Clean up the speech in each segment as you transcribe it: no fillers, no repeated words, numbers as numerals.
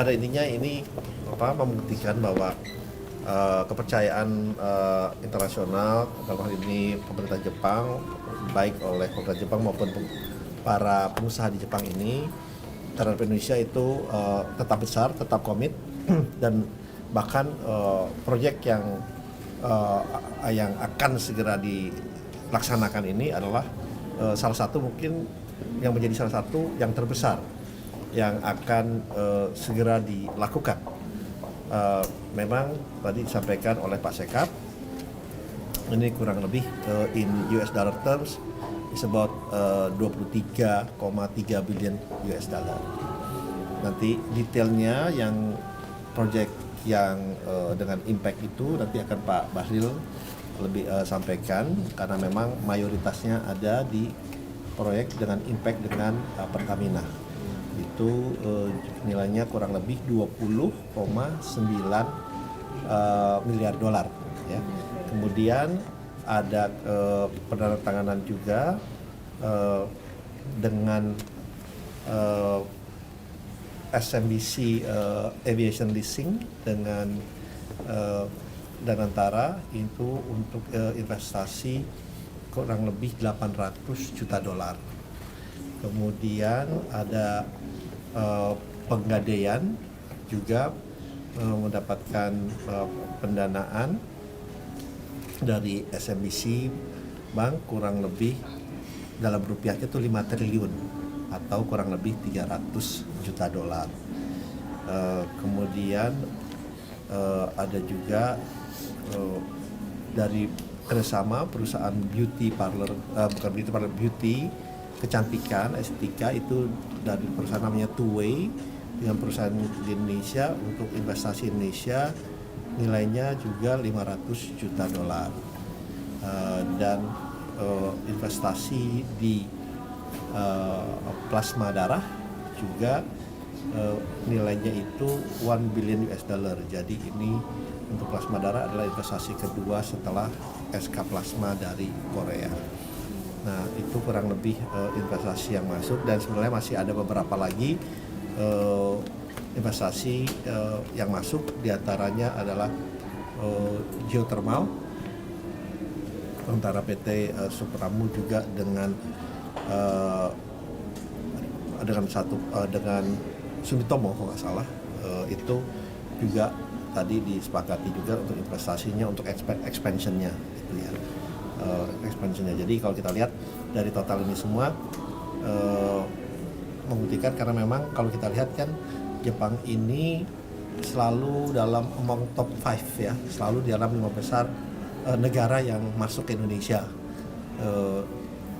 pada intinya ini membuktikan bahwa kepercayaan internasional dalam hal ini pemerintah Jepang, baik oleh pemerintah Jepang maupun para pengusaha di Jepang ini terhadap Indonesia itu tetap besar, tetap komit dan bahkan proyek yang akan segera dilaksanakan ini adalah salah satu mungkin yang menjadi salah satu yang terbesar yang akan segera dilakukan. Memang tadi disampaikan oleh Pak Sekap, ini kurang lebih in US dollar terms is about 23,3 billion US dollar. Nanti detailnya yang proyek yang dengan impact itu nanti akan Pak Bahlil lebih sampaikan, karena memang mayoritasnya ada di proyek dengan impact dengan Pertamina. Itu nilainya kurang lebih 20,9 miliar dolar ya. Kemudian ada penandatanganan juga dengan SMBC Aviation Leasing dengan Danantara itu untuk investasi kurang lebih 800 juta dolar. Kemudian ada Penggadaian juga mendapatkan pendanaan dari SMBC Bank kurang lebih dalam rupiahnya itu 5 triliun atau kurang lebih 300 juta dolar. Kemudian ada juga dari kerjasama perusahaan beauty kecantikan estetika itu dari perusahaan namanya Two Way dengan perusahaan di Indonesia untuk investasi Indonesia nilainya juga 500 juta dolar dan investasi di plasma darah juga nilainya itu 1 billion US dollar. Jadi ini untuk plasma darah adalah investasi kedua setelah SK Plasma dari Korea. Nah, itu kurang lebih investasi yang masuk, dan sebenarnya masih ada beberapa lagi investasi yang masuk, diantaranya adalah geothermal antara PT Supramu juga dengan Sumitomo kalau nggak salah, itu juga tadi disepakati juga untuk investasinya untuk expansionnya gitu ya. Expansionnya. Jadi kalau kita lihat dari total ini semua membuktikan, karena memang kalau kita lihat kan Jepang ini selalu dalam among top 5 ya, selalu di dalam 5 besar negara yang masuk ke Indonesia,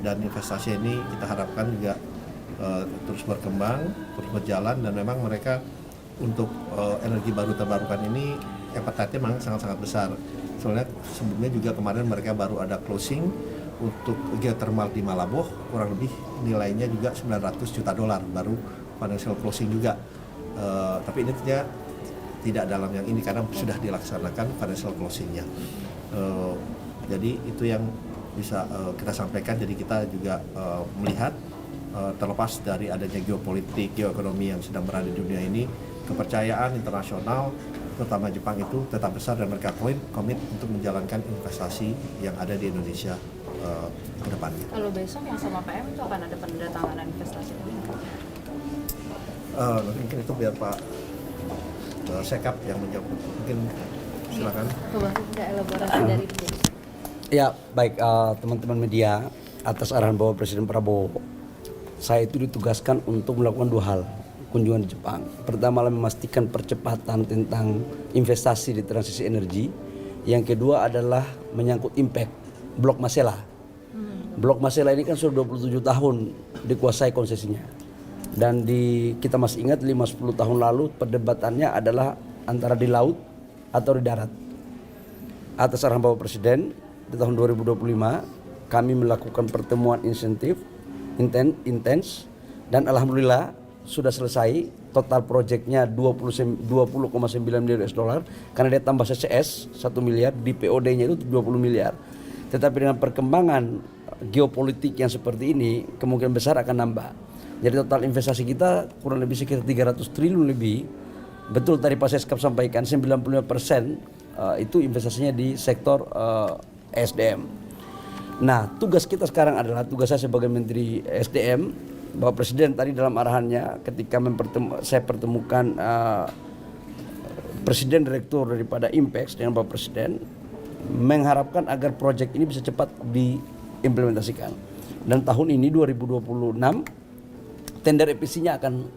dan investasi ini kita harapkan juga terus berkembang, terus berjalan, dan memang mereka untuk energi baru terbarukan ini appetite-nya memang sangat-sangat besar. Soalnya sebelumnya juga kemarin mereka baru ada closing untuk geothermal di Malabo, kurang lebih nilainya juga 900 juta dolar, baru financial closing juga. Tapi ini tidak dalam yang ini karena sudah dilaksanakan financial closingnya. Jadi itu yang bisa kita sampaikan. Jadi kita juga melihat terlepas dari adanya geopolitik, geoekonomi yang sedang berada di dunia ini, kepercayaan internasional terutama Jepang itu tetap besar, dan mereka komit untuk menjalankan investasi yang ada di Indonesia ke depannya. Kalau besok yang sama PM itu akan ada penandatanganan investasi? Mungkin itu biar Pak Sekap yang menjawab. Mungkin silakan. Ada elaborasi dari itu. Ya, baik teman-teman media, atas arahan Bapak Presiden Prabowo, saya itu ditugaskan untuk melakukan 2 hal kunjungan di Jepang. Pertama, memastikan percepatan tentang investasi di transisi energi. Yang kedua adalah menyangkut impact Blok Masela. Blok Masela ini kan sudah 27 tahun dikuasai konsesinya. Dan kita masih ingat 5-10 tahun lalu perdebatannya adalah antara di laut atau di darat. Atas arahan Bapak Presiden, di tahun 2025 kami melakukan pertemuan insentif intens, dan alhamdulillah sudah selesai. Total proyeknya 20,9 miliar US dollar, karena dia tambah CCS 1 miliar, di POD-nya itu 20 miliar. Tetapi dengan perkembangan geopolitik yang seperti ini, kemungkinan besar akan nambah. Jadi total investasi kita kurang lebih sekitar 300 triliun lebih betul tadi Pak Seskap sampaikan 95% itu investasinya di sektor SDM. Nah, tugas kita sekarang adalah tugas saya sebagai Menteri SDM. Bapak Presiden tadi dalam arahannya ketika saya pertemukan Presiden Direktur daripada Impex dengan Bapak Presiden, mengharapkan agar proyek ini bisa cepat diimplementasikan. Dan tahun ini 2026 tender EPC-nya akan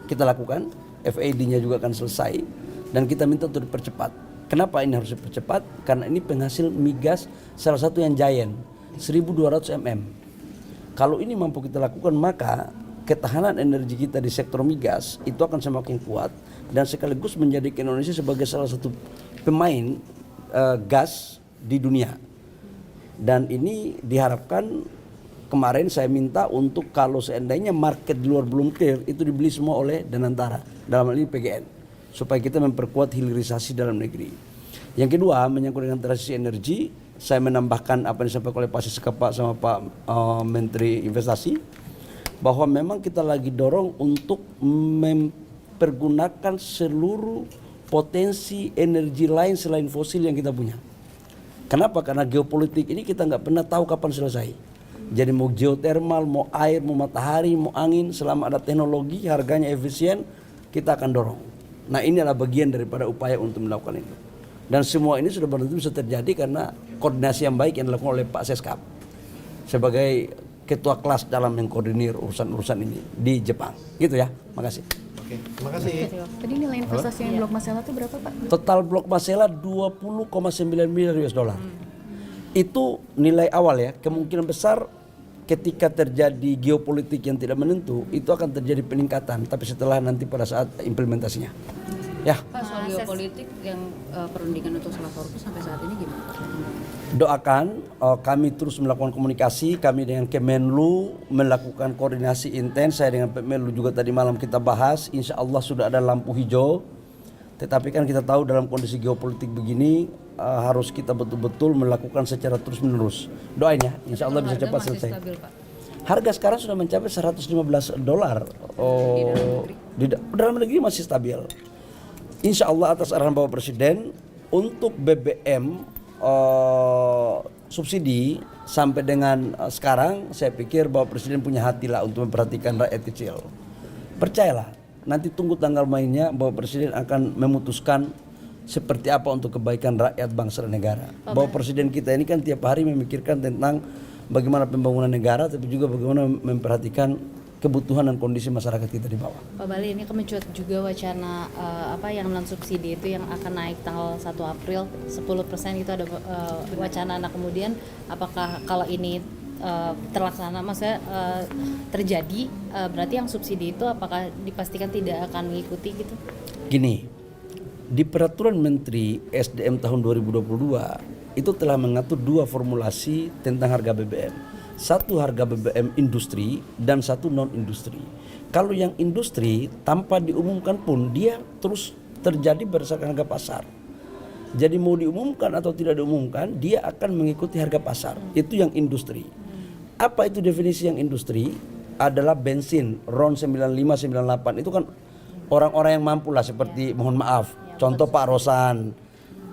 kita lakukan, FID-nya juga akan selesai, dan kita minta untuk dipercepat. Kenapa ini harus dipercepat? Karena ini penghasil migas salah satu yang giant, 1.200 mm. Kalau ini mampu kita lakukan, maka ketahanan energi kita di sektor migas itu akan semakin kuat dan sekaligus menjadikan Indonesia sebagai salah satu pemain gas di dunia. Dan ini diharapkan, kemarin saya minta untuk kalau seandainya market di luar belum clear, itu dibeli semua oleh Danantara, dalam hal ini PGN, supaya kita memperkuat hilirisasi dalam negeri. Yang kedua, menyangkut dengan transisi energi, saya menambahkan apa yang disampaikan oleh Pak Seskap sama Pak Menteri Investasi, bahwa memang kita lagi dorong untuk mempergunakan seluruh potensi energi lain selain fosil yang kita punya. Kenapa? Karena geopolitik ini kita nggak pernah tahu kapan selesai. Jadi mau geothermal, mau air, mau matahari, mau angin, selama ada teknologi, harganya efisien, kita akan dorong. Nah, ini adalah bagian daripada upaya untuk melakukan itu. Dan semua ini sudah benar-benar bisa terjadi karena koordinasi yang baik yang dilakukan oleh Pak Seskap sebagai ketua kelas dalam mengkoordinir urusan-urusan ini di Jepang. Gitu ya. Makasih. Oke, terima kasih. Tadi nilai investasi yang Blok Masela itu berapa, Pak? Total Blok Masela 20,9 miliar US dollar. Itu nilai awal ya. Kemungkinan besar ketika terjadi geopolitik yang tidak menentu, itu akan terjadi peningkatan. Tapi setelah nanti pada saat implementasinya. Ya. Pak, soal geopolitik yang perundingan untuk Selat Hormuz sampai saat ini gimana? Doakan, kami terus melakukan komunikasi, kami dengan Kemenlu melakukan koordinasi intens, saya dengan Kemenlu juga tadi malam kita bahas, insya Allah sudah ada lampu hijau. Tetapi kan kita tahu dalam kondisi geopolitik begini harus kita betul-betul melakukan secara terus menerus. Doain ya, insya Allah bisa cepat selesai. Stabil, Pak. Harga sekarang sudah mencapai $115. Di dalam negeri masih stabil. Insya Allah atas arahan Bapak Presiden untuk BBM subsidi sampai dengan sekarang, saya pikir Bapak Presiden punya hati lah untuk memperhatikan rakyat kecil. Percayalah, nanti tunggu tanggal mainnya, Bapak Presiden akan memutuskan seperti apa untuk kebaikan rakyat bangsa dan negara. Bapak Presiden kita ini kan tiap hari memikirkan tentang bagaimana pembangunan negara, tapi juga bagaimana memperhatikan kebutuhan dan kondisi masyarakat kita di bawah. Pak Bali, ini kemencuat juga wacana yang non subsidi itu yang akan naik tanggal 1 April 10% itu ada wacana. Nah, kemudian apakah kalau ini terlaksana, maksudnya terjadi, berarti yang subsidi itu apakah dipastikan tidak akan mengikuti gitu? Gini, di peraturan Menteri SDM tahun 2022 itu telah mengatur 2 formulasi tentang harga BBM. Satu harga BBM industri dan satu non industri. Kalau yang industri tanpa diumumkan pun dia terus terjadi berdasarkan harga pasar. Jadi mau diumumkan atau tidak diumumkan, dia akan mengikuti harga pasar. Itu yang industri. Apa itu definisi yang industri? Adalah bensin RON 95, 98. Itu kan orang-orang yang mampu lah, seperti mohon maaf, contoh Pak Rosan,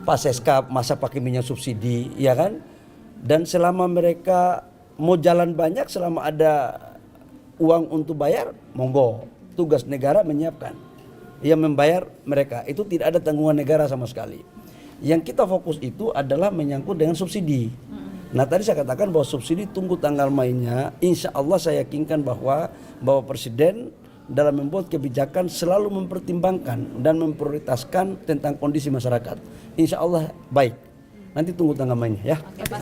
Pak Seskap masa pakai minyak subsidi, ya kan? Dan selama mereka mau jalan banyak, selama ada uang untuk bayar, monggo. Tugas negara menyiapkan. Yang membayar mereka, itu tidak ada tanggungan negara sama sekali. Yang kita fokus itu adalah menyangkut dengan subsidi. Nah, tadi saya katakan bahwa subsidi tunggu tanggal mainnya. Insya Allah saya yakinkan bahwa Bapak Presiden dalam membuat kebijakan selalu mempertimbangkan dan memprioritaskan tentang kondisi masyarakat. Insya Allah baik. Nanti tunggu tanggal mainnya ya. Oke, Pak.